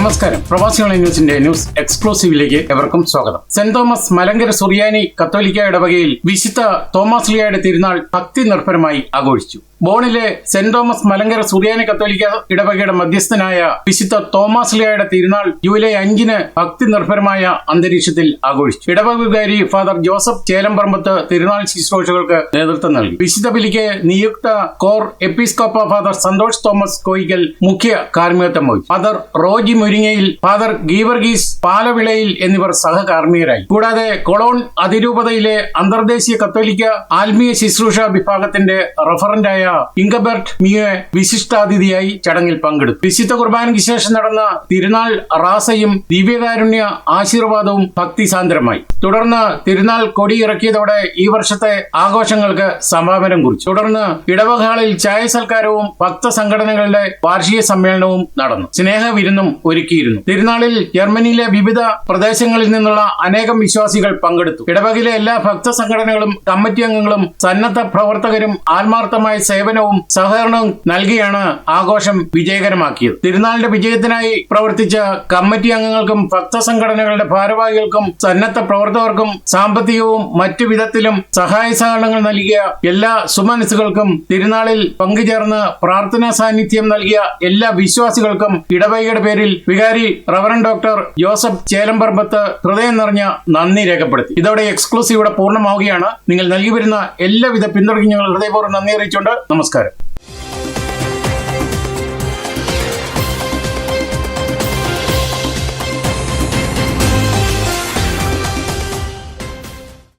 നമസ്കാരം. പ്രവാസികൾ ന്യൂസിന്റെ ന്യൂസ് എക്സ്ക്ലൂസീവിലേക്ക് എവർക്കും സ്വാഗതം. സെന്റ് തോമസ് മലങ്കര സുറിയാനി കത്തോലിക്ക ഇടവകയിൽ വിശുദ്ധ തോമസ് ലീഹായുടെ തിരുനാൾ ഭക്തി നിർഭരമായി ആഘോഷിച്ചു. ബോണിലെ സെന്റ് തോമസ് മലങ്കര സുറിയാനി കത്തോലിക്ക ഇടവകയുടെ മധ്യസ്ഥനായ വിശുദ്ധ തോമസ് ലീഹായുടെ തിരുനാൾ ജൂലൈ 5 ഭക്തി നിർഭരമായ അന്തരീക്ഷത്തിൽ ആഘോഷിച്ചു. ഇടവക വികാരി ഫാദർ ജോസഫ് ചേലംപറമ്പത്ത് തിരുനാൾ ശുശ്രൂഷകൾക്ക് നേതൃത്വം നൽകി. വിശുദ്ധ ബലിക്ക് നിയുക്ത കോർ എപ്പിസ്കോപ്പ ഫാദർ സന്തോഷ് തോമസ് കോയിക്കൽ മുഖ്യ കാർമ്മികത്വം വഹിച്ചു. ഫാദർ റോജി മുരിങ്ങയിൽ, ഫാദർ ഗീവർഗീസ് പാലവിളയിൽ എന്നിവർ സഹകാർമ്മികരായി. കൂടാതെ കൊളോൺ അതിരൂപതയിലെ അന്തർദേശീയ കത്തോലിക്ക ആത്മീയ ശുശ്രൂഷ വിഭാഗത്തിന്റെ റഫറന്റായ ഇംഗബർട്ട് മിയെ വിശിഷ്ടാതിഥിയായി ചടങ്ങിൽ പങ്കെടുത്തു. വിശുദ്ധ കുർബാനയ്ക്ക് ശേഷം നടന്ന തിരുനാൾ റാസയും ദിവ്യകാരുണ്യ ആശീർവാദവും ഭക്തിസാന്ദ്രമായി. തുടർന്ന് തിരുനാൾ കൊടിയിറക്കിയതോടെ ഈ വർഷത്തെ ആഘോഷങ്ങൾക്ക് സമാപനം കുറിച്ചു. തുടർന്ന് ഇടവക ഹാളിൽ ചായ സൽക്കാരവും ഭക്തസംഘടനകളുടെ വാർഷിക സമ്മേളനവും നടന്നു. സ്നേഹവിരുന്നും ഒരുക്കിയിരുന്നു. തിരുനാളിൽ ജർമ്മനിയിലെ വിവിധ പ്രദേശങ്ങളിൽ നിന്നുള്ള അനേകം വിശ്വാസികൾ പങ്കെടുത്തു. ഇടവകയിലെ എല്ലാ ഭക്തസംഘടനകളും കമ്മിറ്റി അംഗങ്ങളും സന്നദ്ധ പ്രവർത്തകരും ആത്മാർത്ഥമായ സേവനവും സഹകരണവും നൽകിയാണ് ആഘോഷം വിജയകരമാക്കിയത്. തിരുനാളിന്റെ വിജയത്തിനായി പ്രവർത്തിച്ച കമ്മിറ്റി അംഗങ്ങൾക്കും ഭക്തസംഘടനകളുടെ ഭാരവാഹികൾക്കും സന്നദ്ധ പ്രവർത്തകർക്കും സാമ്പത്തികവും മറ്റു വിധത്തിലും സഹായ സഹകരണങ്ങൾ നൽകിയ എല്ലാ സുമനസ്സുകൾക്കും തിരുനാളിൽ പങ്കുചേർന്ന് പ്രാർത്ഥനാ സാന്നിധ്യം നൽകിയ എല്ലാ വിശ്വാസികൾക്കും ഇടവകയുടെ പേരിൽ വികാരി റവറന്റ് ഡോക്ടർ ജോസഫ് ചേലംപറമ്പത്ത് ഹൃദയം നിറഞ്ഞ നന്ദി രേഖപ്പെടുത്തി. ഇതോടെ എക്സ്ക്ലൂസീവ് ഇവിടെ പൂർണ്ണമാവുകയാണ്. നിങ്ങൾ നൽകി വരുന്ന എല്ലാവിധ പിന്തുണയ്ക്കും ഞങ്ങൾ ഹൃദയപൂർവ്വം നന്ദി അറിയിച്ചുകൊണ്ട് നമസ്കാരം.